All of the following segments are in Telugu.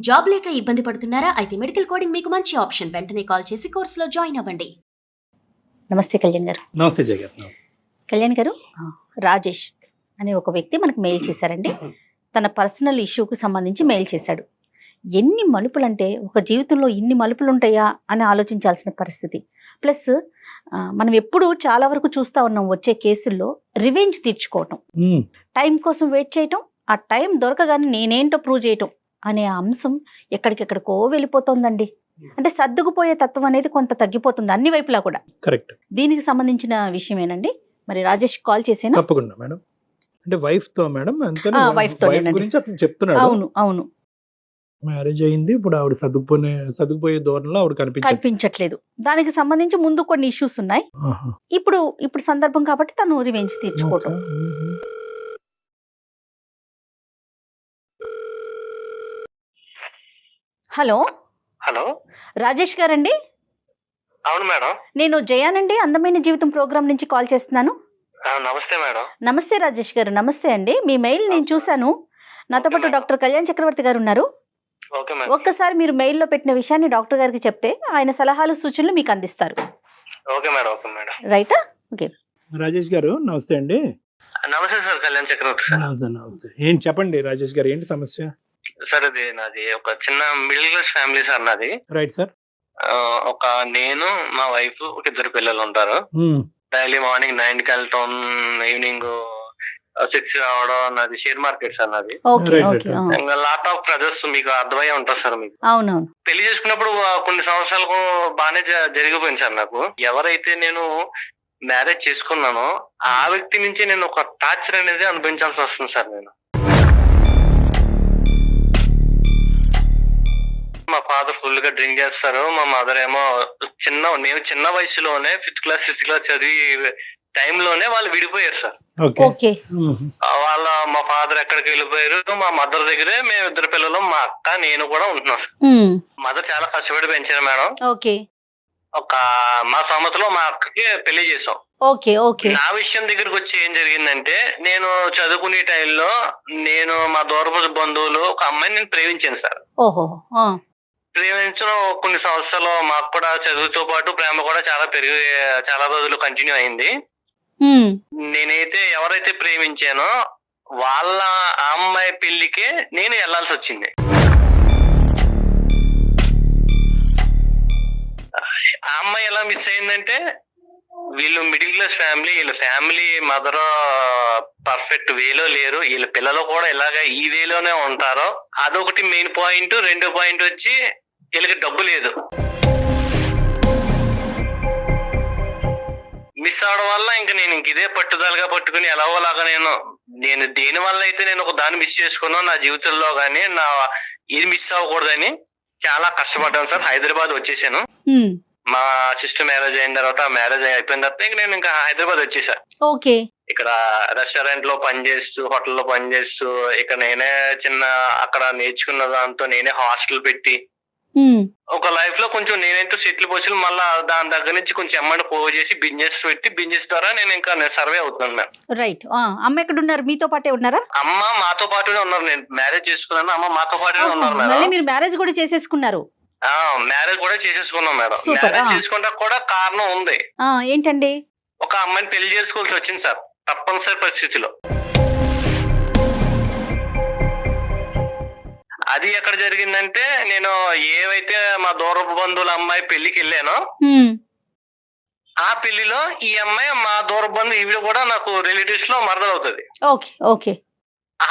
జాబ్ లేక ఇబ్బంది పడుతున్నారా? అయితే మెడికల్ కోడింగ్ మీకు మంచి ఆప్షన్. వెంటనే కాల్ చేసి కోర్సులో జాయిన్ అవ్వండి. నమస్తే కళ్యాణ్ గారు. నమస్తే జయ గారు. కళ్యాణ్ గారు, రాజేష్ అనే ఒక వ్యక్తి మనకు మెయిల్ చేశారండి. తన పర్సనల్ ఇష్యూకి సంబంధించి మెయిల్ చేశాడు. ఎన్ని మలుపులు అంటే, ఒక జీవితంలో ఇన్ని మలుపులు ఉంటాయా అని ఆలోచించాల్సిన పరిస్థితి. ప్లస్ మనం ఎప్పుడు చాలా వరకు చూస్తూ ఉన్నాం వచ్చే కేసుల్లో రివెంజ్ తీర్చుకోవటం, టైం కోసం వెయిట్ చేయటం, ఆ టైం దొరకగానే నేనేంటో ప్రూవ్ చేయటం అనే అంశం ఎక్కడికెక్కడికో వెళ్ళిపోతుందండి. అంటే సర్దుకుపోయే తత్వం అనేది కొంత తగ్గిపోతుంది అన్ని వైపులా కూడా. కరెక్ట్. దీనికి సంబంధించిన విషయమేనండి. మరి రాజేష్ కాల్ చేసేనా? తప్పకుండా మేడం. అంటే వైఫ్ తో మేడం, అంతే వైఫ్ తో గురించి అతను చెప్తున్నాడు. అవును అవును, మ్యారేజ్ అయింది, ఇప్పుడు ఆవిడ సర్దుకుపోయే ధోరణిలో ఆవిడ కనిపించట్లేదు. దానికి సంబంధించి ముందు కొన్ని ఇష్యూస్ ఉన్నాయి. ఇప్పుడు సందర్భం కాబట్టి తను రివెంజ్ తీర్చుకోవటం. హలో హలో, రాజేష్ గారండి? అవును మేడం. నేను జయానండి, అందమైన జీవితం ప్రోగ్రామ్ నుంచి కాల్ చేస్తున్నాను. నమస్తే మేడం. నమస్తే రాజేష్ గారు. నమస్తే అండి. మీ మెయిల్ నేను చూశాను. నాతో పాటు డాక్టర్ కళ్యాణ్ చక్రవర్తి గారు ఉన్నారు. ఒక్కసారి మీరు మెయిల్లో పెట్టిన విషయాన్ని డాక్టర్ గారికి చెప్తే ఆయన సలహాలు సూచనలు మీకు అందిస్తారు. రైటా? ఓకే. రాజేష్ గారు నమస్తే అండి. నమస్తే సార్, కళ్యాణ్ చక్రవర్తి సార్. నమస్తే. ఏంటి చెప్పండి రాజేష్ గారు, ఏంటి సమస్య? సార్, అది నాది ఒక చిన్న మిడిల్ క్లాస్ ఫ్యామిలీ సార్ నాది. Right sir. ఒక నేను, మా వైఫ్, ఒక ఇద్దరు పిల్లలు ఉంటారు. డైలీ మార్నింగ్ 9కి వెళ్ళటం, ఈవినింగ్ 6 రావడం. నాది షేర్ మార్కెట్ సార్ నాది. లాట్ ఆఫ్ ప్రెజర్స్ మీకు అర్థమయ్యే ఉంటుంది సార్. మీకు పెళ్లి చేసుకున్నప్పుడు కొన్ని సంవత్సరాలకు బాగానే జరిగిపోయింది సార్. నాకు ఎవరైతే నేను మ్యారేజ్ చేసుకున్నానో ఆ వ్యక్తి నుంచి నేను ఒక టార్చర్ అనేది అనుభవించాల్సి వస్తుంది సార్. నేను మా ఫాదర్ ఫుల్ గా డ్రింక్ చేస్తారు. మా మదర్ ఏమో మేము చిన్న వయసులోనే 5th క్లాస్ 6th క్లాస్ చదివి టైంలోనే వాళ్ళు విడిపోయారు సార్. మా ఫాదర్ ఎక్కడికి వెళ్ళిపోయారు. మా మదర్ దగ్గరే మేము ఇద్దరు పిల్లలు, మా అక్క, నేను కూడా ఉంటున్నాం సార్. మదర్ చాలా కష్టపడి పెంచారు మేడం. ఒక మా సమతలో మా అక్కకి పెళ్లి చేసాం. నా విషయం దగ్గరకు వచ్చి ఏం జరిగిందంటే, నేను చదువుకునే టైంలో నేను మా దూరపు బంధువులు ఒక అమ్మాయిని నేను ప్రేమించాను సార్. ప్రేమించిన కొన్ని సంవత్సరాలు మాకు కూడా చదువుతో పాటు ప్రేమ కూడా చాలా రోజులు కంటిన్యూ అయింది. నేనైతే ఎవరైతే ప్రేమించానో వాళ్ళ అమ్మాయి పెళ్లికే నేను వెళ్లాల్సి వచ్చింది. ఆ అమ్మాయి ఎలా మిస్ అయిందంటే, వీళ్ళు మిడిల్ క్లాస్ ఫ్యామిలీ, వీళ్ళ ఫ్యామిలీ మదర్ పర్ఫెక్ట్ వేలో లేరు, వీళ్ళ పిల్లలు కూడా ఇలాగ ఈ వేలోనే ఉంటారు. అదొకటి మెయిన్ పాయింట్. రెండో పాయింట్ వచ్చి వీళ్ళకి డబ్బు లేదు. మిస్ అవడం వల్ల నేను ఇదే పట్టుదలగా పట్టుకుని ఎలాగోలాగా నేను దేని వల్ల అయితే నేను ఒక దాన్ని మిస్ చేసుకున్నాను నా జీవితంలో, గానీ ఇది మిస్ అవ్వకూడదని చాలా కష్టపడ్డాను సార్. హైదరాబాద్ వచ్చేసాను. మా సిస్టర్ మ్యారేజ్ అయిన తర్వాత, మ్యారేజ్ అయిపోయిన తర్వాత నేను ఇంకా హైదరాబాద్ వచ్చేసా. ఇక్కడ రెస్టారెంట్ లో పనిచేస్తూ, హోటల్లో పనిచేస్తూ, ఇక్కడ నేనే అక్కడ నేర్చుకున్న దాంతో నేనే హాస్టల్ పెట్టి ఒక లైఫ్ లో కొంచెం నేనైతే సెటిల్ పోసి, మళ్ళీ దాని దగ్గర నుంచి కొంచెం అమౌంట్ పోగు చేసి బిజినెస్ పెట్టి, బిజినెస్ ద్వారా నేను సర్వే అవుతున్నాను మేడం. రైట్. అమ్మ ఎక్కడ ఉన్నారు? మీతో పాటే ఉన్నారా? అమ్మ మాతో పాటునే ఉన్నారు. నేను మ్యారేజ్ చేసుకున్నాను, అమ్మ మాతో పాటునే ఉన్నారు మేడం. మీరు మ్యారేజ్ కూడా చేసేసుకున్నారు? మ్యారేజ్ కూడా చేసేసుకున్నాం మేడం. మ్యారేజ్ చేసుకుంటా కూడా కారణం ఉంది. ఏంటండి? ఒక అమ్మాయిని పెళ్లి చేసుకోవాల్సి వచ్చింది సార్, తప్పనిసరి పరిస్థితిలో. అది ఎక్కడ జరిగిందంటే, నేను ఏవైతే మా దూరపు బంధువుల అమ్మాయి పెళ్లికి వెళ్ళానో ఆ పెళ్లిలో ఈ అమ్మాయి మా దూరపు బంధువు, ఈవిడ కూడా నాకు రిలేటివ్స్ లో మరదలవుతుంది.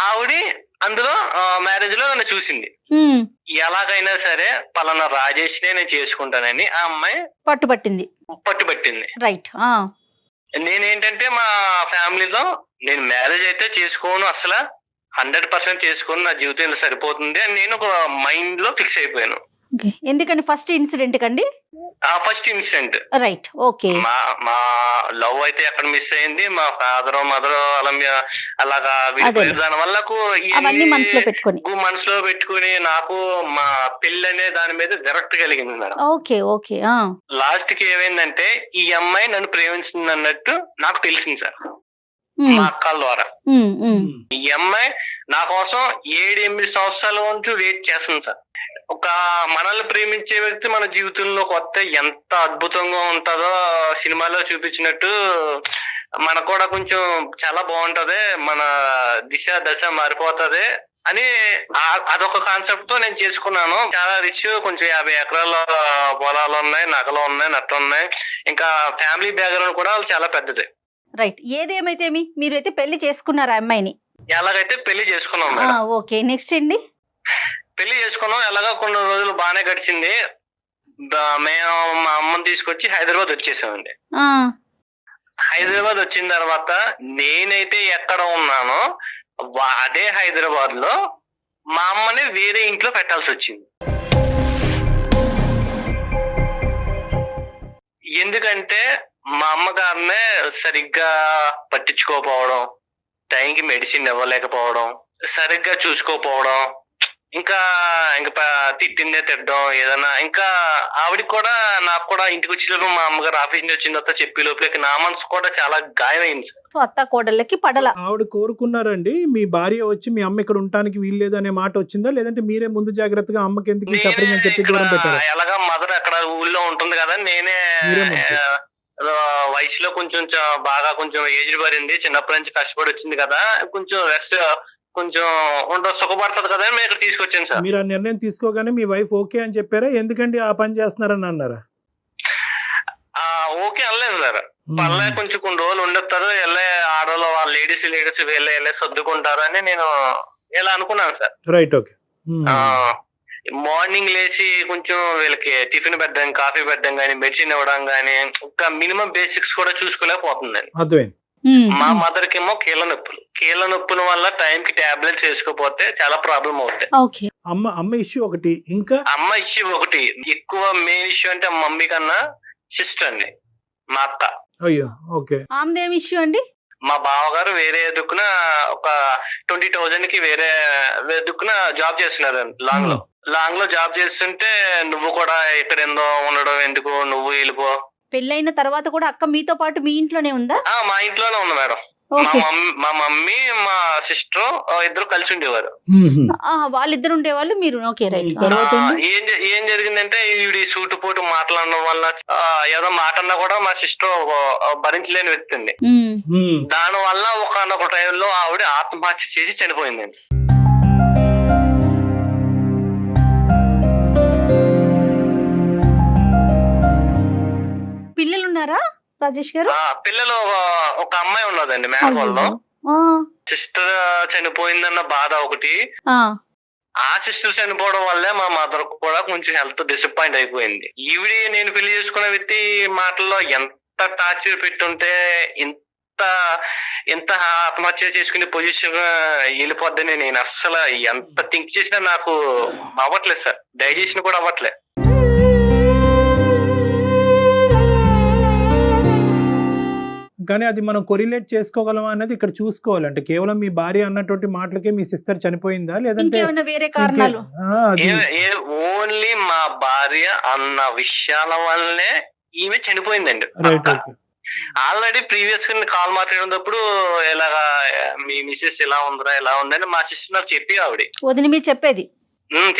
ఆవిడ అందులో మ్యారేజ్ లో నన్ను చూసింది. ఎలాగైనా సరే పలానా రాజేష్ నేను చేసుకుంటానని ఆ అమ్మాయి పట్టుబట్టింది. రైట్. నేనేంటంటే మా ఫ్యామిలీలో నేను మ్యారేజ్ అయితే చేసుకోను, అసలు 100% చేసుకుని నా జీవితం సరిపోతుంది అని నేను ఒక మైండ్ లో ఫిక్స్ అయిపోయాను. ఎందుకని? ఫస్ట్ ఇన్సిడెంట్ కండి? First incident. రైట్. ఓకే. మా లవ్ అయితే ఎక్కడ మిస్ అయింది, మా ఫాదర్ మదర్ అలాగా విడిపోయారు. దాని వల్ల మనసులో పెట్టుకుని నాకు మా పెళ్లి అనే దాని మీద విరక్తి కలిగింది మేడం. లాస్ట్ కి ఏమైందంటే, ఈ అమ్మాయి నన్ను ప్రేమించింది అన్నట్టు నాకు తెలిసింది సార్, మా అక్కల ద్వారా. ఈ అమ్మాయి నా కోసం 7-8 సంవత్సరాల నుంచి వెయిట్ చేస్తుంది సార్. ఒక మనల్ని ప్రేమించే వ్యక్తి మన జీవితంలోకి వస్తే ఎంత అద్భుతంగా ఉంటుందో సినిమాలో చూపించినట్టు మనకు కూడా కొంచెం చాలా బాగుంటది, మన దశ మారిపోతది అని అదొక కాన్సెప్ట్ తో నేను చేసుకున్నాను. చాలా రిచ్, కొంచెం 50 ఎకరాల పొలాలు ఉన్నాయి, నగలు ఉన్నాయి, నట్టు ఉన్నాయి, ఇంకా ఫ్యామిలీ బ్యాక్గ్రౌండ్ కూడా చాలా పెద్దది. రైట్, ఏదేమైతేమి మీరైతే పెళ్లి చేసుకున్నారు ఆ అమ్మాయిని. ఎలాగైతే పెళ్లి చేసుకున్నాం మేడం. ఓకే, నెక్స్ట్ అండి. పెళ్లి చేసుకున్నాం, ఎలాగో కొన్ని రోజులు బాగానే గడిచింది. మేము మా అమ్మని తీసుకొచ్చి హైదరాబాద్ వచ్చేసామండి. హైదరాబాద్ వచ్చిన తర్వాత నేనైతే ఎక్కడ ఉన్నానో అదే హైదరాబాద్ లో మా అమ్మని వేరే ఇంట్లో పెట్టాల్సి వచ్చింది. ఎందుకంటే మా అమ్మగారినే సరిగ్గా పట్టించుకోకపోవడం, టైంకి మెడిసిన్ ఇవ్వలేకపోవడం, సరిగ్గా చూసుకోపోవడం, ఇంకా తిట్టిందే తిట్టడం ఏదన్నా. ఇంకా ఆవిడకి కూడా నాకు కూడా ఇంటికి వచ్చినప్పుడు మా అమ్మగారు ఆఫీస్ నుంచి వచ్చిన తర్వాత చెప్పి లోపలికి నా మనసు కూడా చాలా గాయమైంది సార్. అత్త కోడళ్ళకి పడల. ఆవిడ కోరుకున్నారండి మీ భార్య వచ్చి మీ అమ్మ ఇక్కడ ఉండటానికి వీల్లేదు అనే మాట వచ్చిందా, లేదంటే మీరే ముందు జాగ్రత్తగా అమ్మకి ఎందుకు సఫరింగ్ అని చెప్పి దూరం పెట్టారు? ఎలాగా మదర్ అక్కడ ఊళ్ళో ఉంటుంది కదా, నేనే వయసులో కొంచెం బాగా కొంచెం ఏజ్ పడింది, చిన్నప్పటి నుంచి కష్టపడి వచ్చింది కదా, కొంచెం రెస్ట్ కొంచెం సుఖపడుతుంది కదా నేను ఇక్కడ తీసుకొచ్చాను సార్. మీరు ఆ నిర్ణయం తీసుకోగానే మీ వైఫ్ ఓకే అని చెప్పారా? ఎందుకండి ఆ పని చేస్తున్నారని అన్నారా? ఓకే అనలేదు సార్. పర్లే కొంచెం కొన్ని రోజులు ఉండొస్తారు, వెళ్ళే ఆడవాళ్ళు వాళ్ళ లేడీస్ వెళ్ళే సర్దుకుంటారు అని నేను ఇలా అనుకున్నాను సార్. Right, okay. మార్నింగ్ లేచి కొంచెం వీళ్ళకి టిఫిన్ పెట్టడం, కాఫీ పెట్టడం గానీ, మెడిసిన్ ఇవ్వడం గానీ, ఒక మినిమం బేసిక్స్ కూడా చూసుకోలేకపోతుందండి. అర్థమైంది. మా మదర్ కేమో కీళ్ళ నొప్పుల వల్ల టైం కి టాబ్లెట్స్ వేసుకోపోతే చాలా ప్రాబ్లం అవుతాయి. అమ్మ ఇష్యూ ఒకటి, ఇంకా అమ్మ ఇష్యూ ఒకటి. ఎక్కువ మెయిన్ ఇష్యూ అంటే మమ్మీ కన్నా సిస్టర్ అండి, మా అక్క. అయ్యో, ఓకే. ఆమెదేం ఇష్యూ అండి? మా బావగారు వేరే దుక్కున ఒక 20,000 కి వేరే దుక్కున జాబ్ చేస్తున్నారు లాంగ్ లో జాబ్ చేస్తుంటే, నువ్వు కూడా ఇక్కడ ఏందో ఉండడం ఎందుకు, నువ్వు వెళ్ళిపో. పెళ్ళైన తర్వాత కూడా అక్క మీతో పాటు మీ ఇంట్లోనే ఉందా? మా ఇంట్లోనే ఉంది మేడం. మా మమ్మీ మా సిస్టర్ ఇద్దరు కలిసి ఉండేవారు. వాళ్ళిద్దరు ఉండేవాళ్ళు, మీరు ఓకే రైట్. ఏం జరిగిందంటే ఈవిడి సూటుపోటు మాట్లాడడం వల్ల ఏదో మాటన్నా కూడా మా సిస్టర్ భరించలేని వ్యక్తి అండి. దాని వల్ల ఒకనొక టైంలో ఆవిడ ఆత్మహత్య చేసి చనిపోయిందండి. పిల్లలు ఉన్నారా రాజేష్ గారు? పిల్లలు ఒక అమ్మాయి ఉన్నదండి మేనకోళ్ళలో. సిస్టర్ చనిపోయిందన్న బాధ ఒకటి. ఆ సిస్టర్ చనిపోవడం వల్లే మా మదర్ కూడా కొంచెం హెల్త్ డిసప్పాయింట్ అయిపోయింది. ఈవిడి నేను పెళ్లి చేసుకున్న వ్యక్తి మాటల్లో ఎంత టార్చర్ పెట్టుంటే ఎంత ఆత్మహత్య చేసుకునే పొజిషన్ వెళ్ళిపోద్దని నేను అస్సలు ఎంత థింక్ చేసినా నాకు అవ్వట్లేదు సార్, డైజెషన్ కూడా అవ్వట్లేదు. కానీ అది మనం కొరిలేట్ చేసుకోగలమా అనేది ఇక్కడ చూసుకోవాలి. అంటే కేవలం మీ భార్య అన్నటువంటి మాటలకే మీ సిస్టర్ చనిపోయిందా, లేదంటే వేరే కారణాలు? ఓన్లీ మా భార్య అన్న విషయాల వల్లనే ఈమె చనిపోయిందండి. ఆల్రెడీ ప్రీవియస్ గా కాల్ మాట్లాడినప్పుడు ఇలాగా మీ మిస్సెస్ ఇలా ఉందిరా ఇలా ఉందని మా సిస్టర్ నాకు చెప్పి ఆవిడ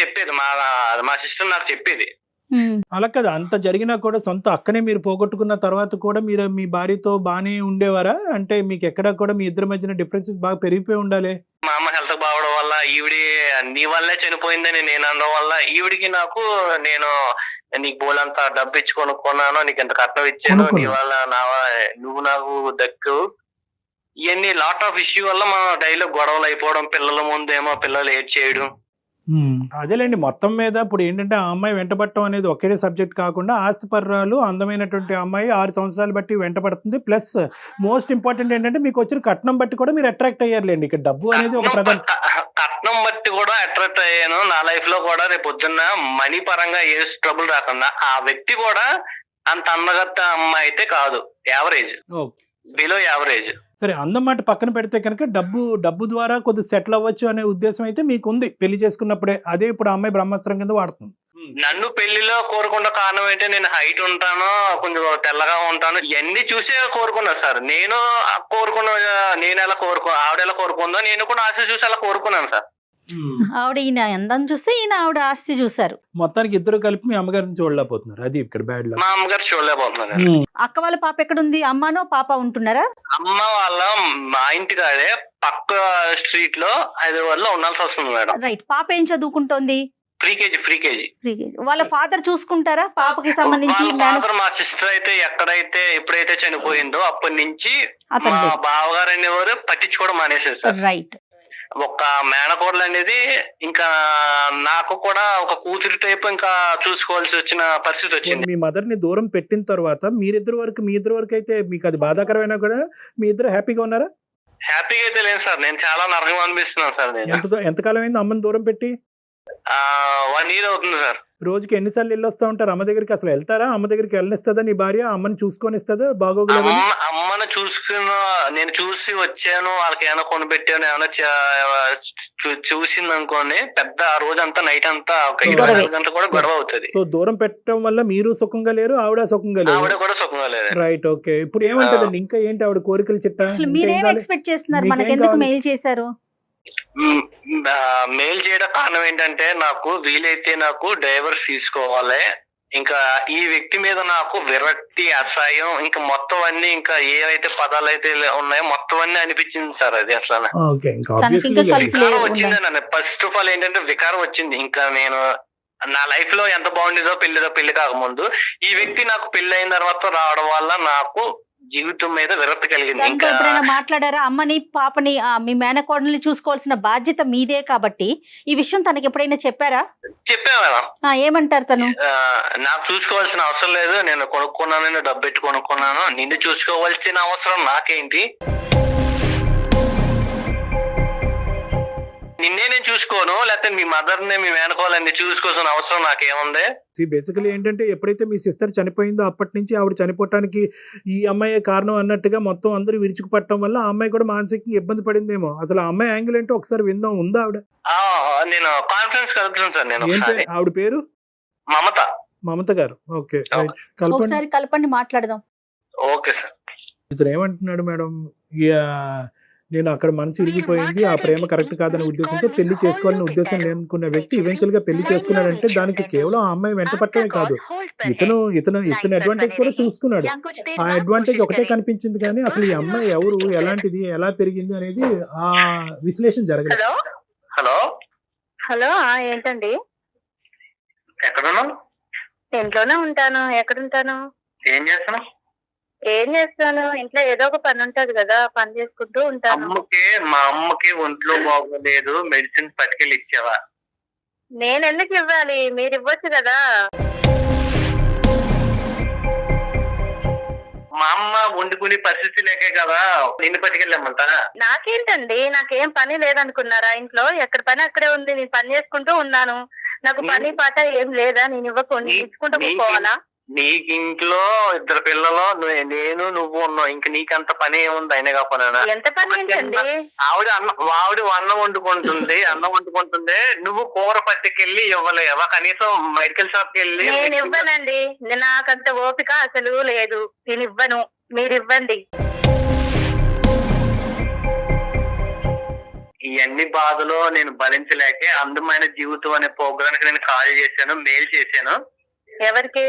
చెప్పేది మా సిస్టర్ నాకు చెప్పేది. అలా కదా, అంత జరిగినా కూడా సొంత అక్కనే మీరు పోగొట్టుకున్న తర్వాత కూడా మీరు మీ భార్యతో బానే ఉండేవారా? అంటే మీకు ఎక్కడా కూడా మీ ఇద్దరి మధ్యన డిఫరెన్సెస్ బాగా పెరిగిపోయి ఉండాలి. మా అమ్మ హెల్త్ బాగోవడం వల్ల ఈవిడి నీ వల్లే చనిపోయిందని నేను అనడం వల్ల ఈవిడికి నాకు నేను నీకు బోలంతా డబ్బు ఇచ్చి కొనుక్కున్నాను, నీకు ఎంత కట్నం ఇచ్చాను, నీ వల్ల నువ్వు నాకు దక్కు, ఇవన్నీ లాట్ ఆఫ్ ఇష్యూ వల్ల మా డైలో గొడవలు అయిపోవడం, పిల్లల ముందేమో పిల్లలు ఏడ్ చేయడం. అదేలేండి, మొత్తం మీద ఇప్పుడు ఏంటంటే ఆ అమ్మాయి వెంటబడటం అనేది ఒకే సబ్జెక్ట్ కాకుండా ఆస్తిపర్రాలు అందమైనటువంటి అమ్మాయి 6 సంవత్సరాలు బట్టి వెంటబడుతుంది. ప్లస్ మోస్ట్ ఇంపార్టెంట్ ఏంటంటే మీకు వచ్చిన కట్నం బట్టి కూడా మీరు అట్రాక్ట్ అయ్యారులేండి. ఇక్కడ డబ్బు అనేది ఒక ప్రధాన కట్నం బట్టి కూడా అట్రాక్ట్ అయ్యాను. నా లైఫ్ లో కూడా రేపు పొద్దున్న మనీ పరంగా ఏ ట్రబుల్ రాకుండా, ఆ వ్యక్తి కూడా అంత అందగత్త అమ్మాయి అయితే కాదు, యావరేజ్, బిలో యావరేజ్. సరే, అందం మాట పక్కన పెడితే కనుక డబ్బు ద్వారా కొద్దిగా సెటిల్ అవ్వచ్చు అనే ఉద్దేశం అయితే మీకు ఉంది పెళ్లి చేసుకున్నప్పుడే. అదే ఇప్పుడు అమ్మాయి బ్రహ్మాస్త్రం కింద వాడుతుంది. నన్ను పెళ్లిలో కోరుకున్న కారణం ఏంటంటే నేను హైట్ ఉంటాను, కొంచెం తెల్లగా ఉంటాను, ఇవన్నీ చూసే కోరుకున్నా సార్. నేను ఎలా ఆవిడ ఎలా కోరుకుందో నేను కూడా ఆశ చూసి అలా కోరుకున్నాను సార్. ఆవిడ ఈయన అందం చూస్తే ఈయన ఆవిడ ఆస్తి చూశారు. మొత్తానికి ఇద్దరు కలిపి మీ అమ్మగారిని చూడలేకపోతున్నారు, అది ఇక్కడ బ్యాడ్ మా అమ్మగారు చూడలేకపోతున్నారు. అక్క వాళ్ళ పాప ఎక్కడుంది? అమ్మనో పాప ఉంటున్నారా? అమ్మ వాళ్ళ మా ఇంటి కాడే పక్క స్ట్రీట్ లో హైదరాబాద్ లో ఉండాల్సి వస్తుంది మేడం. రైట్. పాప ఏం చదువుకుంటోంది? Pre KG. వాళ్ళ ఫాదర్ చూసుకుంటారా పాపకి సంబంధించి? వాళ్ళ ఫాదర్ మా సిస్టర్ అయితే ఎప్పుడైతే చనిపోయిందో అప్పటి నుంచి అతను మా బావగారు అనేవారు పట్టించుకోవడం మానేసారు సార్. రైట్. ఒక మేనకోడలు అనేది ఇంకా నాకు కూడా ఒక కూతురి టైప్ ఇంకా చూసుకోవాల్సి వచ్చిన పరిస్థితి వచ్చింది. మీ మదర్ ని దూరం పెట్టిన తర్వాత మీ ఇద్దరు వరకు అయితే మీకు అది బాధాకరమైనా కూడా మీ ఇద్దరు హ్యాపీగా ఉన్నారా? హ్యాపీగా అయితే లేదు సార్, నేను చాలా నరకం అనిపిస్తున్నాను సార్. నేను ఎంతకాలం అయింది అమ్మని దూరం పెట్టి? 1 year అవుతుంది సార్. రోజుకి ఎన్నిసార్లు వెళ్ళొస్తా ఉంటారు అమ్మ దగ్గరికి? అసలు వెళ్తారా? అమ్మ దగ్గరికి వెళ్ళనిస్తుందా నీ భార్య? అమ్మని చూసుకొని ఇస్తుందా? బాగోగులు అమ్మను నేను చూసి వచ్చాను, వాళ్ళకి ఏమైనా కొనిపెట్టాను, ఏమైనా చూసింది అనుకోని పెద్ద ఆ రోజు అంతా నైట్ అంతా ఒక 24 గంటలు కూడా గొడవ అవుతుంది. సో దూరం పెట్టడం వల్ల మీరు సుఖంగా లేరు, ఆవిడ సుఖంగా లేరు. ఆవిడ కూడా సుఖంగా లేదు. రైట్. ఓకే. ఇప్పుడు ఏమంటదండి? ఇంకా ఏంటి ఆవిడ కోరికలు చిట్టా? అసలు మీరేం ఎక్స్పెక్ట్ చేస్తున్నారు? మనకి ఎందుకు మెయిల్ చేశారు? మెయిల్ చేయడం కారణం ఏంటంటే నాకు వీలైతే నాకు డైవర్స్ తీసుకోవాలి, ఇంకా ఈ వ్యక్తి మీద నాకు విరక్తి, అసహ్యం, ఇంకా మొత్తం అన్ని ఇంకా ఏవైతే పదాలు అయితే ఉన్నాయో మొత్తం అన్ని అనిపించింది సార్. అది అసలు వికారం వచ్చింది నన్ను. ఫస్ట్ ఆఫ్ ఆల్ ఏంటంటే వికారం వచ్చింది. ఇంకా నేను నా లైఫ్ లో ఎంత బాగుండేదో పెళ్లి కాకముందు ఈ వ్యక్తి నాకు పెళ్లి అయిన తర్వాత రావడం వల్ల నాకు జీవితం మీద విరక్తి కలిగింది. ఇంకా ఎప్పుడైనా మాట్లాడారా? అమ్మని పాపని మీ మేనకోడల్ని చూసుకోవాల్సిన బాధ్యత మీదే కాబట్టి ఈ విషయం తనకి ఎప్పుడైనా చెప్పారా? చెప్పా మేడం. ఏమంటారు తను? నాకు చూసుకోవాల్సిన అవసరం లేదు, నేను కొనుక్కున్నాను, డబ్బు పెట్టి కొనుక్కున్నాను, నిన్ను చూసుకోవాల్సిన అవసరం నాకేంటి? నిన్నే నేను చూసుకోను, లేకపోతే మీ మదర్ ని మీ మేనకోవాలని చూసుకోవాల్సిన అవసరం నాకేముంది? బేసికలీ ఏంటంటే ఎప్పుడైతే మీ సిస్టర్ చనిపోయిందో అప్పటి నుంచి ఆవిడ చనిపోవటానికి ఈ అమ్మాయి కారణం అన్నట్టుగా మొత్తం అందరూ విరుచుకుపట్టడం వల్ల ఆ అమ్మాయి కూడా మానసికంగా ఇబ్బంది పడిందేమో. అసలు ఆ అమ్మాయి యాంగిల్ ఏంటో ఒకసారి విందాం. ఉందా ఆవిడ? నేను కాన్ఫరెన్స్ కలుగుతాను సార్. నేను ఆవిడ పేరు మమత గారు. ఓకే. ఒకసారి కలపండి, మాట్లాడదాం. Okay sir. ఇతను ఏమంటున్నాడు మేడం? నేను అక్కడ మనసు ఇరిగిపోయింది, ఆ ప్రేమ కరెక్ట్ కాదనే ఉద్దేశంతో పెళ్లి చేసుకోవాలనే ఉద్దేశం లేనుకున్న వ్యక్తి ఈవెన్చువల్ గా పెళ్లి చేసుకున్నాడంటే దానికి కేవలం ఆ అమ్మాయి వెంట పట్టమే కాదు, ఇతను అడ్వాంటేజ్ కూడా చూసుకున్నాడు. ఆ అడ్వాంటేజ్ ఒకటే కనిపించింది కానీ అసలు ఈ అమ్మాయి ఎవరు, ఎలాంటిది, ఎలా పెరిగింది అనేది ఆ విశ్లేషణ జరగలేదు. హలో ఏంటండి? ఎక్కడున్నా? ఇంట్లోనే ఉంటాను. ఎక్కడుంటాను? ఏం చేస్తాను? ఇంట్లో ఏదో ఒక పని ఉంటది కదా, పని చేసుకుంటూ ఉంటాను. మా అమ్మకి ఒంట్లో బాగోలేదు, మెడిసిన్ పట్టుకెళ్ళి ఇచ్చావా? నేను ఎందుకు ఇవ్వాలి? మీరు ఇవ్వచ్చు కదా. మా అమ్మ వండుకునే పరిస్థితి లేకే కదా నిన్ను పట్టుకెళ్ళమంట. నాకేంటండి, నాకేం పని లేదనుకున్నారా? ఇంట్లో ఎక్కడ పని అక్కడే ఉంది, నేను పని చేసుకుంటూ ఉన్నాను. నాకు పని పాట ఏం లేదా? నేను ఇవ్వకుండా ఇచ్చుకుంటూ పోవాలా? నీకు ఇంట్లో 2 పిల్లలు, నేను నువ్వు ఉన్నావు, ఇంక నీకంత పని ఏముంది? అయినా కాకపోయినా ఎంత పని ఏంటండి? ఆవిడ అన్నం వండుకుంటుంది, నువ్వు కూర పట్టుకెళ్ళి ఇవ్వలేవా? కనీసం మెడికల్ షాప్ కి వెళ్ళి. నేను ఇవ్వనండి, నాకంత ఓపిక అసలు లేదు, నేను ఇవ్వను, మీరు ఇవ్వండి. ఇవన్నీ బాధలు నేను భరించలేకే అందమైన జీవితం అనే ప్రోగ్రామ్ కి నేను కాల్ చేశాను, మెయిల్ చేశాను. ఎవరికి?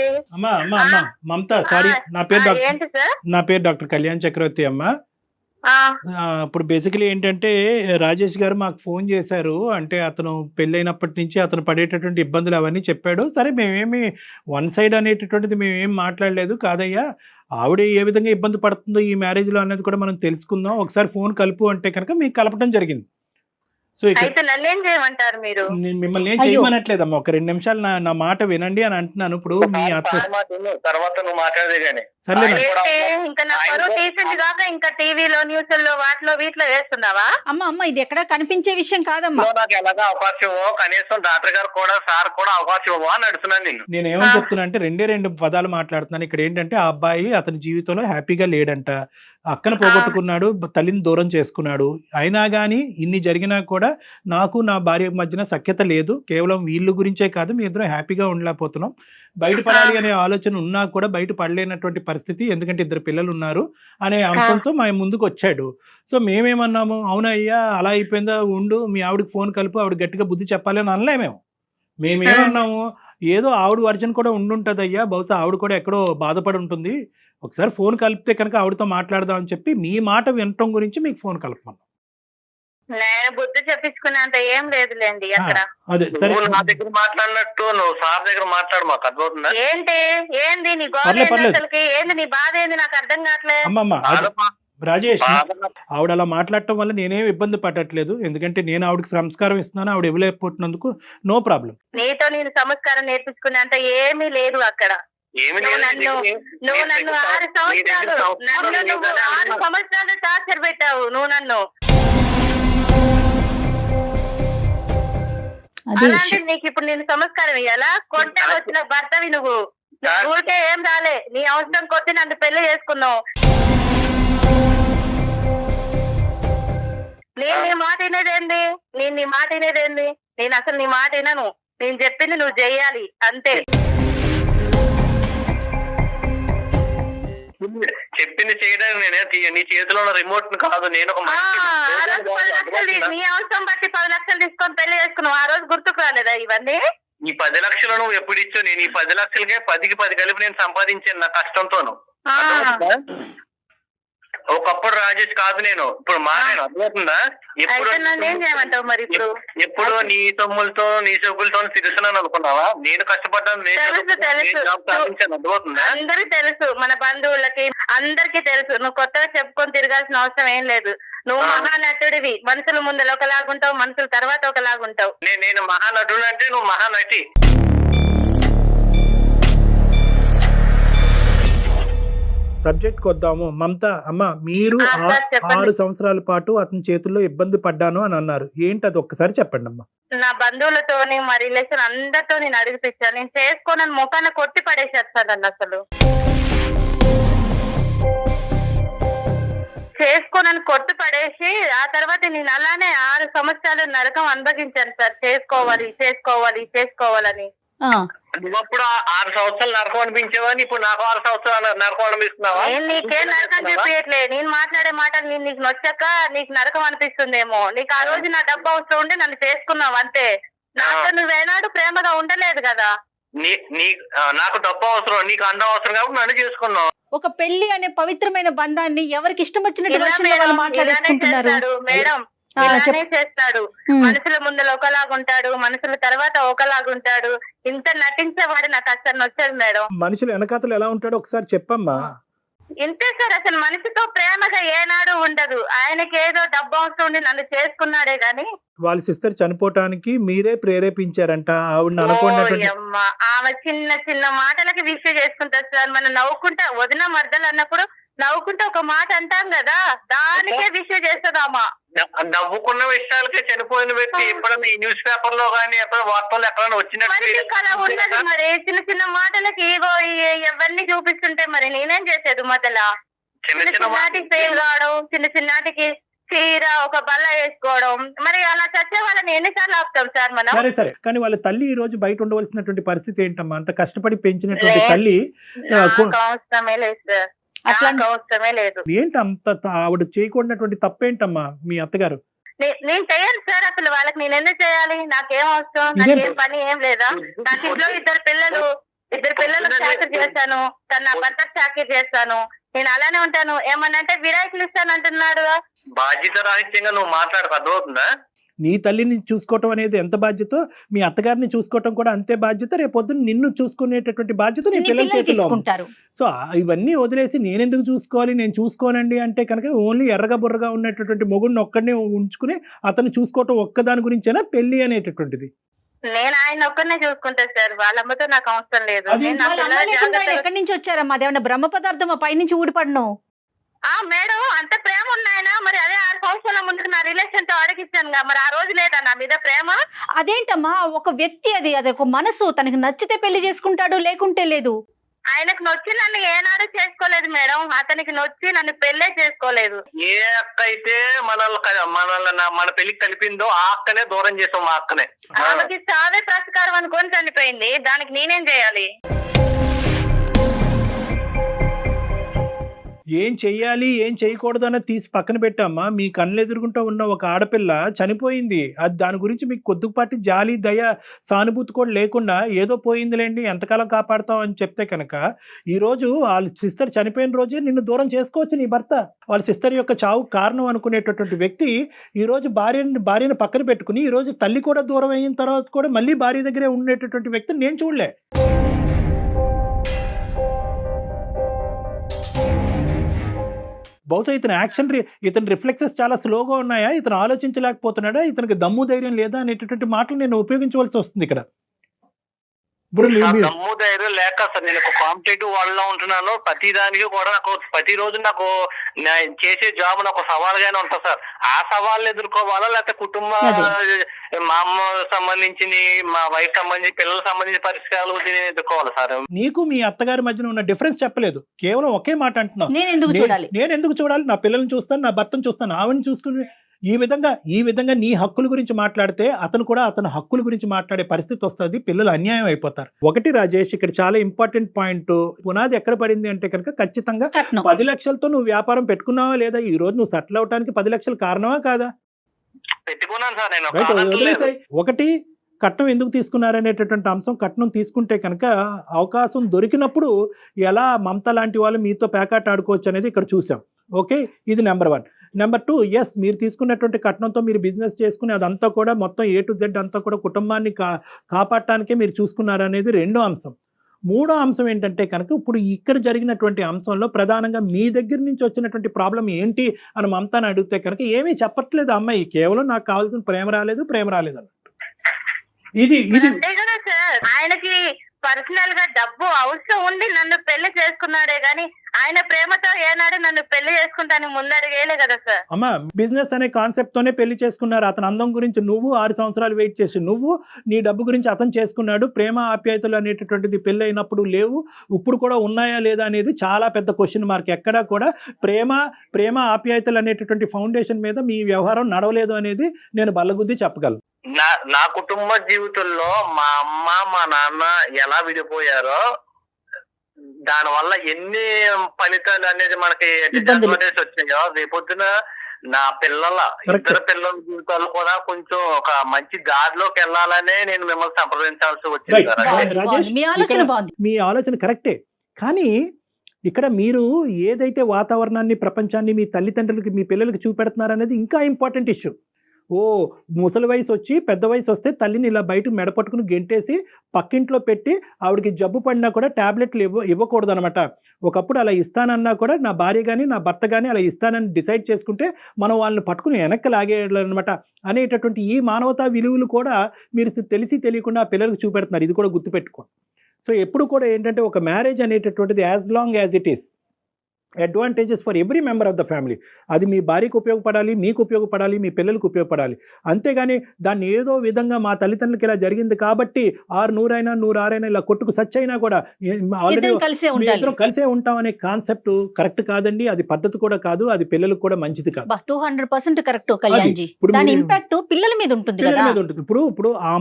మమత, సారీ, నా పేరు డాక్టర్ కళ్యాణ్ చక్రవర్తి అమ్మ. ఇప్పుడు బేసికలీ ఏంటంటే రాజేష్ గారు మాకు ఫోన్ చేశారు. అంటే అతను పెళ్ళైనప్పటి నుంచి అతను పడేటటువంటి ఇబ్బందులు అవన్నీ చెప్పాడు. సరే, మేమేమి వన్ సైడ్ అనేటటువంటిది మేమేం మాట్లాడలేదు. కాదయ్యా, ఆవిడ ఏ విధంగా ఇబ్బంది పడుతుందో ఈ మ్యారేజ్లో అనేది కూడా మనం తెలుసుకుందాం, ఒకసారి ఫోన్ కలుపు అంటే కనుక మీకు కలపడం జరిగింది. సో మిమ్మల్ని ఏం చేయమనట్లేదమ్మా, ఒక 2 నిమిషాలు నా మాట వినండి అని అంటున్నాను. ఇప్పుడు మీ అత్త తర్వాత నువ్వు మాట్లాడేది కానీ అమ్మ ఇది ఎక్కడ కనిపించే విషయం కాదమ్మా. నాకు ఎలాగా అవకాశం, కనీసం డాక్టర్ గారు కూడా సార్ కూడా అవకాశం ఇవ్వ అని అడుగుతున్నాను. నేను ఏమని చెప్తున్నా అంటే 2 పదాలు మాట్లాడుతున్నాను ఇక్కడ. ఏంటంటే ఆ అబ్బాయి అతని జీవితంలో హ్యాపీగా లేడంట, అక్కను పోగొట్టుకున్నాడు, తల్లిని దూరం చేసుకున్నాడు. అయినా కానీ ఇన్ని జరిగినా కూడా నాకు నా భార్య మధ్యన సఖ్యత లేదు. కేవలం వీళ్ళు గురించే కాదు, మీ ఇద్దరు హ్యాపీగా ఉండలేకపోతున్నాం. బయటపడాలి అనే ఆలోచన ఉన్నా కూడా బయట పడలేనటువంటి పరిస్థితి పరిస్థితి, ఎందుకంటే 2 పిల్లలు ఉన్నారు అనే అంశంతో మా ముందుకు వచ్చాడు. సో మేమేమన్నాము, అవునయ్యా అలా అయిపోయిందా, ఉండు మీ ఆవిడకి ఫోన్ కలుపు, ఆవిడ గట్టిగా బుద్ధి చెప్పాలి అని అనలేమేము. మేమేమన్నాము, ఏదో ఆవిడ వర్జన్ కూడా ఉండుంటుంది అయ్యా, బహుశా ఆవిడ కూడా ఎక్కడో బాధపడి ఉంటుంది, ఒకసారి ఫోన్ కలిపితే కనుక ఆవిడతో మాట్లాడదాం అని చెప్పి మీ మాట వినటం గురించి మీకు ఫోన్ కలపమన్నాం. నేను బుద్ధి చెప్పించుకునేంత ఏం లేదులేండి అక్కడ. అదే సరే, నువ్వు నా దగ్గర మాట్లాడినట్టు నువ్వు సార్ దగ్గర మాట్లాడు, మాకు అర్థమవుతుందా? ఏంది నీ గోడ పర్లేదు, పర్లేదు. అసలుకి ఏంది నీ బాధ ఏంది నాకు అర్థం కావట్లేదు. అమ్మమ్మ రాజేష్, ఆవిడ అలా మాట్లాడటం వల్ల నేనేం ఇబ్బంది పడట్లేదు, ఎందుకంటే నేను ఆవిడకి సంస్కారం ఇస్తున్నాను, ఆవిడ ఇవ్వలేకపోతున్నందుకు నో ప్రాబ్లం. నీతో నేను సంస్కారం నేర్పించుకునేంత ఏమీ లేదు అక్కడ. ఏమి నువ్వు నన్ను 6 సంవత్సరాలు టార్చర్ పెట్టావు నువ్వు నన్ను. అలాంటి నీకు ఇప్పుడు నేను సంస్కారం ఇయ్యాలా? కొట్టే వచ్చిన భర్తవి నువ్వు ఊరికే ఏం రాలే, నీ అవసరం కొద్ది నన్ను పెళ్లి చేసుకున్నావు. నేను నీ మాట వినేదేంది? నేను అసలు నీ మాట వినను. నేను చెప్పింది నువ్వు చెయ్యాలి అంతే. చెప్పింది చేయడానికి నేనే నీ చేతిలో ఉన్న రిమోట్ కాదు, నేను ఒక నీ అవసరం బట్టి 10 లక్షలు తీసుకొని పెళ్లి చేసుకున్నావు. ఆ రోజు గుర్తుకు రాలేదా ఇవన్నీ? ఈ 10 లక్షలు నువ్వు ఎప్పుడు ఇచ్చావు? నేను ఈ 10 లక్షలకే 10కి 10 కలిపి నేను సంపాదించాను నా కష్టంతోను. ఒకప్పుడు రాజేష్ కాదు నేను, ఇప్పుడు మారాను, అర్థమవుతుందా? ఎప్పుడు నీ సొమ్ములతో నీ సొమ్ములతో తిరుగుతున్నాను అనుకున్నావా? నేను కష్టపడ్డాను, అర్థమవుతుందా? అందరూ తెలుసు, మన బంధువులకి అందరికి తెలుసు. నువ్వు కొత్తగా చెప్పుకొని తిరగాల్సిన అవసరం ఏం లేదు. నువ్వు మహానటుడివి, మనుషుల ముందర ఒకలాగుంటావు, మనుషుల తర్వాత ఒకలాగుంటావు. నేను మహానటుడు అంటే నువ్వు మహానటి. సబ్జెక్ట్ కొద్దాము. మమత అమ్మ, మీరు 6 సంవత్సరాల పాటు అతని చేతుల్లో ఇబ్బంది పడ్డాను అని అన్నారు, ఏంటి అది ఒక్కసారి చెప్పండి అమ్మా. నా బంధువులతోని మా రిలేషన్ అందరితో నేను అడిగిపించాను. నేను చేసుకోనని ముఖాన కొట్టి పడేసేస్తాను. అసలు చేసుకోనని కొట్టి పడేసి ఆ తర్వాత నేను అలానే 6 సంవత్సరాలు నరకం అనుభవించాను సార్. చేసుకోవాలని. నువ్వప్పుడు 6 సంవత్సరాలు నరకం అనిపించేవాడిని, ఇప్పుడు నాకు 6 సంవత్సరాలు నరకం అనిపిస్తున్నావా? నేను నీకేం నరకం చూపించట్లే. నేను మాట్లాడే మాటలు నీకు నొచ్చాక నీకు నరకం అనిపిస్తుందేమో. నీకు ఆ రోజు నా డబ్బు అవసరం ఉండి నన్ను చేసుకున్నావు అంతే. నాతో నువ్వేనాడు ప్రేమగా ఉండలేదు కదా. నాకు డబ్బు అవసరం, నీకు అందం అవసరం కాబట్టి నన్ను చేసుకున్నావు. ఒక పెళ్లి అనే పవిత్రమైన బంధాన్ని ఎవరికి ఇష్టం వచ్చినట్టు మాట్లాడేసుకుంటున్నారు మేడం. ఇలానే చేస్తాడు. మనుషుల ముందర ఒకలాగుంటాడు, మనుషుల తర్వాత ఒకలాగుంటాడు. ఇంత నటించేవాడు నాకు అసలు నచ్చదు మేడం. మనుషులు వెనకాతలు ఎలా ఉంటాడో ఒకసారి చెప్పమ్మా. ఇంతే సార్, అసలు మనిషితో ప్రేమగా ఏనాడు ఉండదు. ఆయనకి ఏదో డబ్బు అవసరం ఉండి నన్ను చేసుకున్నాడే గాని. వాళ్ళ సిస్టర్ చనిపోవటానికి మీరే ప్రేరేపించారంట ఆవిడ అనుకున్నటువంటి. ఆమె చిన్న చిన్న మాటలకి విషయం చేసుకుంటారు సార్. మనం నవ్వుకుంటా వదిన మర్దలు అన్నప్పుడు నవ్వుకుంటే ఒక మాట అంటాం కదా, దానికే విషయం చేస్తుందామా. నవ్వుకున్న విషయాలకే చనిపోయిన వ్యక్తి ఎప్పుడైనా ఈ న్యూస్ పేపర్ లో కానీ ఎక్కడ వార్తల్లో ఎక్కడైనా వచ్చినట్టు మరి చిన్న చిన్న మాటలకి ఇగో ఎవరిని చూపిస్తుంటే మరి నేనేం చేసేది? మొదల చిన్నటికి ఫెయిల్ కావడం, చిన్నటికి చీర ఒక బల్ల వేసుకోవడం, మరి అలా చచ్చే వాళ్ళని ఎన్నిసార్లు ఆపుతాం సార్ మనం? సరే, కానీ వాళ్ళ తల్లి ఈ రోజు బయట ఉండవలసినటువంటి పరిస్థితి ఏంటమ్మా? అంత కష్టపడి పెంచినటువంటి తల్లి అవసరమే లేదు సార్, అవసరమే లేదు. ఏంటి అంత ఆవిడ చేయకూడనటువంటి తప్పేంటమ్మా మీ అత్తగారు? నేను చెయ్యాలి సార్. అసలు వాళ్ళకి నేను ఎందుకు చేయాలి? నాకేం అవసరం? నాకేం పని ఏం లేదా? నాకు ఇంట్లో ఇద్దరు పిల్లలు చాకరీ చేశాను, నా భర్త చాకరీ చేస్తాను. నేను అలానే ఉంటాను. ఏమన్నంటే విడాకులు ఇస్తాను అంటున్నాడు. బాధ్యత రాహిత్యంగా నువ్వు మాట్లాడక అర్థమవుతుందా? నీ తల్లిని చూసుకోవటం అనేది ఎంత బాధ్యత, మీ అత్తగారిని చూసుకోవటం కూడా అంతే బాధ్యత. రేపొద్దున నిన్ను చూసుకునేటటువంటి బాధ్యత నీ పిల్లల చేతిలో ఉంటారు. సో ఇవన్నీ వదిలేసి నేనెందుకు చూసుకోవాలి, నేను చూసుకోనండి అంటే కనుక ఓన్లీ ఎర్రగా బుర్రగా ఉన్నటువంటి మొగుడిని ఒక్కడినే ఉంచుకుని అతను చూసుకోవటం ఒక్కదాని గురించేనా పెళ్లి అనేటటువంటిది? నేను ఆయన ఒక్కనే చూసుకుంటా సార్, వాళ్ళమ్మతో నాకు అవసరం లేదు. ఎక్కడి నుంచి వచ్చారమ్మా? అదేమన్నా బ్రహ్మ పదార్థమా పైనుంచి ఊడిపడను? మేడం అంత ప్రేమ ఉన్నాయన మరి అదే 6 సంవత్సరాల ముందుకు నా రిలేషన్ తో అడిగిస్తాను, మరి ఆ రోజు లేదా నా మీద ప్రేమ? అదేంటమ్మా, ఒక వ్యక్తి అది ఒక మనసు, తనకి నచ్చితే పెళ్లి చేసుకుంటాడు, లేకుంటే లేదు. ఆయనకు నొచ్చి నన్ను ఏనాడు చేసుకోలేదు మేడం, అతనికి నొచ్చి నన్ను పెళ్లే చేసుకోలేదు. ఏ అక్క అయితే మన పెళ్లికి కలిపిందో ఆ అక్కనే దూరం చేసాం. మా అక్కనే ఆమెకి చావే ప్రస్కారం అనుకొని చనిపోయింది, దానికి నేనేం చేయాలి? ఏం చెయ్యాలి ఏం చేయకూడదు అన్నది తీసి పక్కన పెట్టామ్మా. మీ కళ్ళు ఎదురుగుంటూ ఉన్న ఒక ఆడపిల్ల చనిపోయింది. అది దాని గురించి మీకు కొద్దిపాటి జాలి దయ సానుభూతి కూడా లేకుండా ఏదో పోయిందిలేండి ఎంతకాలం కాపాడుతావు అని చెప్తే కనుక ఈరోజు వాళ్ళ సిస్టర్ చనిపోయిన రోజే నిన్ను దూరం చేసుకోవచ్చు నీ భర్త. వాళ్ళ సిస్టర్ యొక్క చావు కారణం అనుకునేటటువంటి వ్యక్తి ఈరోజు భార్యను పక్కన పెట్టుకుని ఈరోజు తల్లి కూడా దూరం అయిన తర్వాత కూడా మళ్ళీ భార్య దగ్గరే ఉండేటటువంటి వ్యక్తిని నేను చూడలే. బహుశా ఇతని రిఫ్లెక్సెస్ చాలా స్లోగా ఉన్నాయా, ఇతను ఆలోచించలేకపోతున్నాడా, ఇతనికి దమ్ము ధైర్యం లేదా అనేటటువంటి మాటలు నేను ఉపయోగించవలసి వస్తుంది ఇక్కడ. ఇప్పుడు దమ్ము ధైర్యం లేక సార్ నేను ఒక కాంపిటేటివ్ వరల్డ్ లో ఉంటున్నాను. ప్రతి దానికి కూడా నాకు ప్రతిరోజు నాకు చేసే జాబ్ నాకు సవాల్గానే ఉంటుంది సార్. ఆ సవాళ్ళు ఎదుర్కోవాలా లేకపోతే కుటుంబ మా అమ్మ సంబంధించింది మా వైఫ్ సంబంధించి పిల్లలకు సంబంధించిన పరిష్కారాలు నేను ఎదుర్కోవాలి సార్. నీకు మీ అత్తగారి మధ్యన ఉన్న డిఫరెన్స్ చెప్పలేదు, కేవలం ఒకే మాట అంటున్నావు. నేను ఎందుకు చూడాలి, నా పిల్లల్ని చూస్తాను, నా భర్తను చూస్తాను, ఆవిడని చూసుకుని ఈ విధంగా నీ హక్కుల గురించి మాట్లాడితే అతను కూడా అతని హక్కుల గురించి మాట్లాడే పరిస్థితి వస్తుంది. పిల్లలు అన్యాయం అయిపోతారు. ఒకటి రాజేష్, ఇక్కడ చాలా ఇంపార్టెంట్ పాయింట్, పునాది ఎక్కడ పడింది అంటే కనుక ఖచ్చితంగా 10 లక్షలతో నువ్వు వ్యాపారం పెట్టుకున్నావా లేదా, ఈ రోజు నువ్వు సెటిల్ అవడానికి 10 లక్షలు కారణమా కాదా? పెట్టుకున్నాను సార్ నేను. ఒకటి కట్నం ఎందుకు తీసుకున్నారనేటటువంటి అంశం. కట్నం తీసుకుంటే కనుక అవకాశం దొరికినప్పుడు ఎలా మమత లాంటి వాళ్ళు మీతో పేకాట ఆడుకోవచ్చు అనేది ఇక్కడ చూసాం. ఓకే, ఇది నెంబర్ 1. నెంబర్ 2, ఎస్ మీరు తీసుకున్నటువంటి కట్నంతో మీరు బిజినెస్ చేసుకుని అదంతా కూడా మొత్తం A to Z అంతా కూడా కుటుంబాన్ని కాపాడటానికే మీరు చూసుకున్నారనేది రెండో అంశం. మూడో అంశం ఏంటంటే కనుక ఇప్పుడు ఇక్కడ జరిగినటువంటి అంశంలో ప్రధానంగా మీ దగ్గర నుంచి వచ్చినటువంటి ప్రాబ్లం ఏంటి అని మమతాని అడిగితే కనుక ఏమీ చెప్పట్లేదు అమ్మాయి, కేవలం నాకు కావాల్సిన ప్రేమ రాలేదు అన్నట్టు. ఇది ఆయనకి పర్సనల్ గా డబ్బు అవసరం ఉండి నన్ను పెళ్లి చేసుకున్నాడే గాని ఆయన ప్రేమతో ఏనాడు నన్ను పెళ్లి చేసుకుంటాను ముందడిగేలే కదా సార్. అమ్మా, బిజినెస్ అనే కాన్సెప్ట్ తోనే పెళ్లి చేసుకున్నారు. అతని అందం గురించి నువ్వు 6 సంవత్సరాలు వెయిట్ చేసి నువ్వు నీ డబ్బు గురించి అతను చేసుకున్నాడు. ప్రేమ ఆప్యాయతలు అనేటటువంటిది పెళ్లి అయినప్పుడు లేవు, ఇప్పుడు కూడా ఉన్నాయా లేదా అనేది చాలా పెద్ద క్వశ్చన్ మార్క్. ఎక్కడా కూడా ప్రేమ ఆప్యాయతలు అనేటటువంటి ఫౌండేషన్ మీద మీ వ్యవహారం నడవలేదు అనేది నేను బల్లగుద్ది చెప్పగలను. నా కుటుంబ జీవితంలో మా అమ్మ మా నాన్న ఎలా విడిపోయారో దాని వల్ల ఎన్ని ఫలితాలు అనేది మనకి డిసడ్వాంటేజ్ వచ్చాయో రేపొద్దున నా ఇద్దరు పిల్లల జీవితాలు కూడా కొంచెం ఒక మంచి దారిలోకి వెళ్ళాలనే నేను మిమ్మల్ని సంప్రదించాల్సి వచ్చింది. మీ ఆలోచన కరెక్టే, కానీ ఇక్కడ మీరు ఏదైతే వాతావరణాన్ని ప్రపంచాన్ని మీ తల్లిదండ్రులకి మీ పిల్లలకి చూపెడుతున్నారనేది ఇంకా ఇంపార్టెంట్ ఇష్యూ. ముసలి వయసు వచ్చి పెద్ద వయసు వస్తే తల్లిని ఇలా బయట మెడపట్టుకుని గెంటేసి పక్కింట్లో పెట్టి ఆవిడకి జబ్బు పడినా కూడా ట్యాబ్లెట్లు ఇవ్వకూడదు అనమాట. ఒకప్పుడు అలా ఇస్తానన్నా కూడా నా భార్య కానీ నా భర్త కానీ అలా ఇస్తానని డిసైడ్ చేసుకుంటే మనం వాళ్ళని పట్టుకుని వెనక్కి లాగేయాలన్నమాట అనేటటువంటి ఈ మానవతా విలువలు కూడా మీరు తెలియకుండా ఆ పిల్లలకు చూపెడుతున్నారు. ఇది కూడా గుర్తుపెట్టుకోండి. సో ఎప్పుడు కూడా ఏంటంటే ఒక మ్యారేజ్ అనేటటువంటిది as long as it is advantages for every member of the family. అది మీ భార్యకు ఉపయోగపడాలి, మీకు ఉపయోగపడాలి, మీ పిల్లలకు ఉపయోగపడాలి. అంతేగాని దాన్ని ఏదో విధంగా మా తల్లిదండ్రులకి ఇలా జరిగింది కాబట్టి 100 ఇలా కొట్టుకు సచ్చైనా కూడా ఇద్దరం కలిసే ఉంటాం అనే కాన్సెప్ట్ కరెక్ట్ కాదండి. అది పద్ధతి కూడా కాదు, అది పిల్లలకు కూడా మంచిది కాదు. 200% కరెక్ట్ కళ్యాణ్జీ. దాని ఇంపాక్ట్ పిల్లల మీద ఉంటుంది. ఇప్పుడు ఆ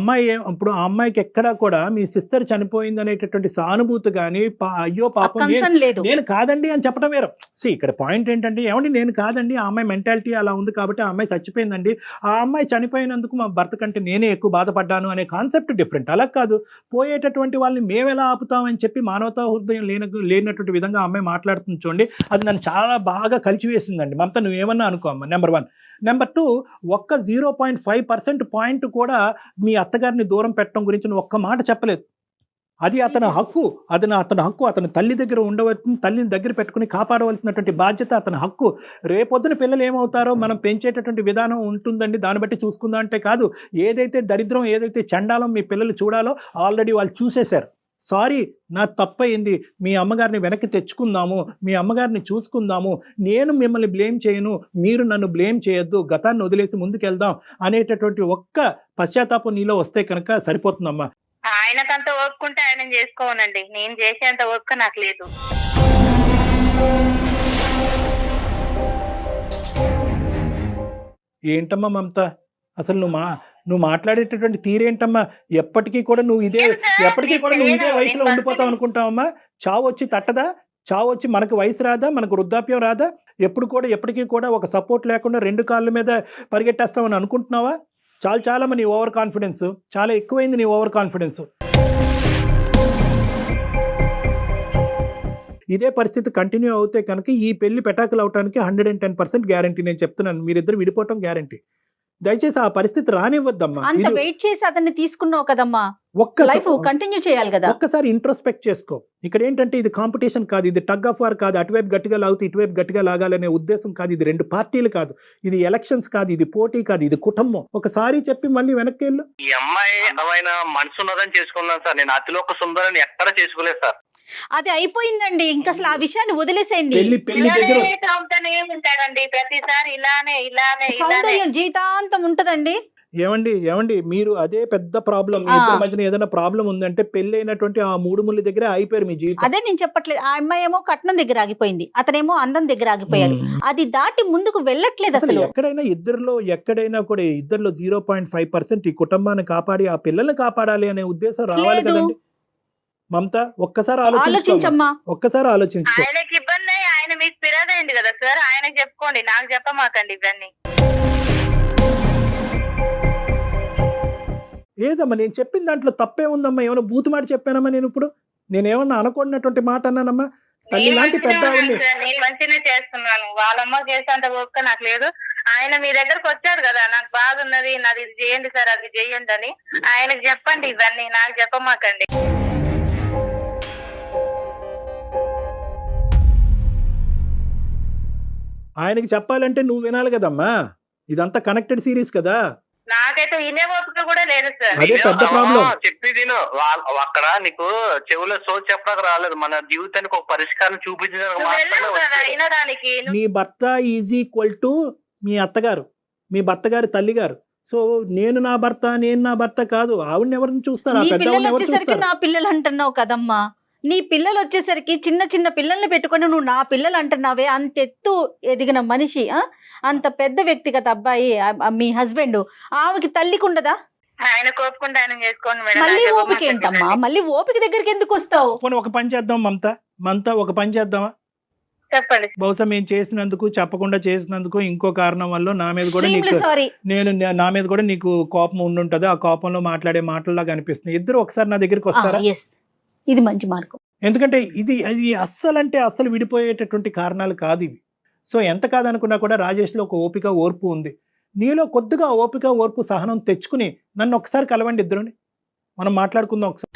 అమ్మాయికి ఎక్కడా కూడా మీ సిస్టర్ చనిపోయింది అనేటటువంటి సానుభూతి కానీ అయ్యో పాపం నేను కాదండి అని చెప్పడం. ఇక్కడ పాయింట్ ఏంటంటే ఏమండి నేను కాదండి, ఆ అమ్మాయి మెంటాలిటీ అలా ఉంది కాబట్టి ఆ అమ్మాయి చచ్చిపోయిందండి, ఆ అమ్మాయి చనిపోయినందుకు మా భర్త కంటే నేనే ఎక్కువ బాధపడ్డాను అనే కాన్సెప్ట్ డిఫరెంట్. అలా కాదు, పోయేటటువంటి వాళ్ళని మేము ఎలా ఆపుతామని చెప్పి మానవతా హృదయం లేనటువంటి విధంగా ఆ అమ్మాయి మాట్లాడుతుంది చూడండి. అది నన్ను చాలా బాగా కలిచివేసిందండి. మమత నువ్వేమన్నా అనుకో అమ్మ. నెంబర్ 1. నెంబర్ 2, ఒక్క 0.5% పాయింట్ కూడా మీ అత్తగారిని దూరం పెట్టడం గురించి నువ్వు ఒక్క మాట చెప్పలేదు. అది అతని హక్కు, అతని తల్లి దగ్గర ఉండవలసిన, తల్లిని దగ్గర పెట్టుకుని కాపాడవలసినటువంటి బాధ్యత అతని హక్కు. రేపొద్దున పిల్లలు ఏమవుతారో మనం పెంచేటటువంటి విధానం ఉంటుందండి, దాన్ని బట్టి చూసుకుందాం అంటే కాదు. ఏదైతే దరిద్రం, ఏదైతే చండాలం మీ పిల్లలు చూడాలో ఆల్రెడీ వాళ్ళు చూసేశారు. సారీ, నా తప్పయింది, మీ అమ్మగారిని వెనక్కి తెచ్చుకుందాము, మీ అమ్మగారిని చూసుకుందాము, నేను మిమ్మల్ని బ్లేమ్ చేయను, మీరు నన్ను బ్లేమ్ చేయొద్దు, గతాన్ని వదిలేసి ముందుకెళ్దాం అనేటటువంటి ఒక్క పశ్చాత్తాపం నీలో వస్తే కనుక సరిపోతుందమ్మా. ఆయనకంత ఓర్పుకుంటే ఆయన చేసుకోవనండి, నేను చేసేంత ఓర్పు నాకు లేదు. ఏంటమ్మా మమత, అసలు నువ్వు మాట్లాడేటటువంటి తీరేంటమ్మా? ఎప్పటికీ కూడా నువ్వు ఇదే వయసులో ఉండిపోతావు అనుకుంటావమ్మా? చావు వచ్చి తట్టదా? చావు వచ్చి మనకు వయసు రాదా, మనకు వృద్ధాప్యం రాదా? ఎప్పటికీ కూడా ఒక సపోర్ట్ లేకుండా 2 కాళ్ళ మీద పరిగెట్టేస్తామని అనుకుంటున్నావా? చాలా నీ ఓవర్ కాన్ఫిడెన్స్, చాలా ఎక్కువైంది నీ ఓవర్ కాన్ఫిడెన్స్. ఇదే పరిస్థితి కంటిన్యూ అవుతే కనుక ఈ పెళ్లి పెటాకులు అవడానికి 110% గ్యారంటీ. నేను చెప్తున్నాను, మీరిద్దరు విడిపోవటం గ్యారంటీ. దయచేసి ఆ పరిస్థితి రానివ్వద్దమ్మా. అంత వెయిట్ చేసి అతన్ని తీసుకున్నావు కదమ్మా, లైఫ్ కంటిన్యూ చేయాలి కదా. ఒక్కసారి ఇంట్రోస్పెక్ట్ చేసుకో. ఇక్కడ ఏంటంటే ఇది కాంపిటీషన్ కాదు, ఇది టగ్ ఆఫ్ వార్ కాదు. అటువైపు గట్టిగా లాగుతూ ఇటువైపు గట్టిగా లాగాలనే ఉద్దేశం కాదు. ఇది 2 పార్టీలు కాదు, ఇది ఎలక్షన్స్ కాదు, ఇది పోటీ కాదు, ఇది కుటుంబం. ఒకసారి చెప్పి మళ్ళీ వెనక్కి వెళ్ళు. ఈ అమ్మాయి అందమైన మనసు ఉన్నదని చేసుకున్నాను సార్. నేను అతిలోక సుందరని ఎక్కడ చేసుకోలేదు సార్. అది అయిపోయిందండి, ఇంకా అసలు ఆ విషయాన్ని వదిలేసేయండి. పెళ్లి దగ్గర ఉంటాడండి ప్రతిసారి ఇలానే సౌందర్యం జీవితాంతం ఉంటదండి. ఏమండి మీరు అదే పెద్ద ప్రాబ్లం. మీ ఇద్దరి మధ్యన ఏదైనా ప్రాబ్లం ఉందంటే పెళ్లి అయినటువంటి ఆ 3 ముళ్ళ దగ్గర అయిపోయారు మీ జీవితం. అదే నేను చెప్పట్లేదు. ఆ అమ్మాయి ఏమో కట్నం దగ్గర ఆగిపోయింది, అతనేమో అందం దగ్గర ఆగిపోయారు. అది దాటి ముందుకు వెళ్ళట్లేదు అసలు. ఎక్కడైనా కూడా ఇద్దరిలో 0.5% ఈ కుటుంబాన్ని కాపాడి ఆ పిల్లల్ని కాపాడాలి అనే ఉద్దేశం రావాలి కదండి. మమత ఒక్కసారి ఆలోచించమ్మా, ఒక్కసారి ఆలోచించు. ఆయనకి ఇబ్బంది, ఆయన మీకు ఫిర్యాదు కదా సార్, ఆయనకి చెప్పుకోండి, నాకు చెప్పమాకండి ఇవన్నీ. ఏదమ్మా నేను చెప్పిన దాంట్లో తప్పే ఉందమ్మా? ఏమైనా బూతు మాట చెప్పానమ్మా? నేనేమన్నా అనుకున్నటువంటి మాట అన్నానమ్మా? తల్లి లాంటి పెద్ద నేను మంచిగానే చేస్తున్నాను, వాళ్ళమ్మ చేసేంత ఓపిక నాకు లేదు. ఆయన మీ దగ్గరకు వచ్చాడు కదా, నాకు బాగున్నది, నాది ఇది చేయండి సార్, అది చేయండి అని ఆయనకు చెప్పండి. ఇవన్నీ నాకు చెప్పమాకండి. ఆయనకి చెప్పాలంటే నువ్వు వినాలి కదమ్మా. ఇదంతా కనెక్టెడ్ సిరీస్ కదా. నాకైతే వినే ఓపిక కూడా లేదు సార్. అదే పెద్ద ప్రాబ్లం. చెప్పేది అక్కడ నీకు చెవులో సోల్ చెప్పడానికి రాలేదు. మన జీవితానికి ఒక పరిష్కారం చూపించడానికి. నీ భర్త ఈజ్ ఈక్వల్ టు మీ అత్తగారు, మీ భర్త గారి తల్లి గారు. సో నేను నా భర్త కాదు. ఆవిడని ఎవరిని చూస్తాను? నా పిల్లలు అంటున్నావు కదమ్మా. నీ పిల్లలు వచ్చేసరికి చిన్న పిల్లల్ని పెట్టుకొని నువ్వు నా పిల్లలు అంటున్నావే. అంతెత్తు ఎదిగిన మనిషి, అంత పెద్ద వ్యక్తిగత అబ్బాయి మీ హస్బెండ్, ఆమెకి తల్లికి ఉండదా? ఆయన కోపుకుంటే ఆయన చేసుకోండి మేడం. మళ్ళీ ఓపిక ఏంటమ్మా? మళ్ళీ ఓపిక దగ్గరికి ఎందుకు వస్తావు? ఒక పని చేద్దాం మమత, ఒక పని చేద్దామా? చెప్పండి. బహుశా మేము చేసినందుకు, చెప్పకుండా చేసినందుకు ఇంకో కారణం వల్ల నా మీద కూడా నా మీద కూడా నీకు కోపం ఉండుంటది. ఆ కోపంలో మాట్లాడే మాటల్లాగా అనిపిస్తుంది. ఇద్దరు ఒకసారి నా దగ్గరికి వస్తారా? ఇది మంచి మార్గం. ఎందుకంటే ఇది అస్సలు విడిపోయేటటువంటి కారణాలు కాదు ఇవి. సో ఎంత కాదనుకున్నా కూడా రాజేష్లో ఒక ఓపిక, ఓర్పు ఉంది. నీలో కొద్దిగా ఓపిక, ఓర్పు, సహనం తెచ్చుకుని నన్ను ఒకసారి కలవండి, ఇద్దరుని మనం మాట్లాడుకుందాం ఒకసారి.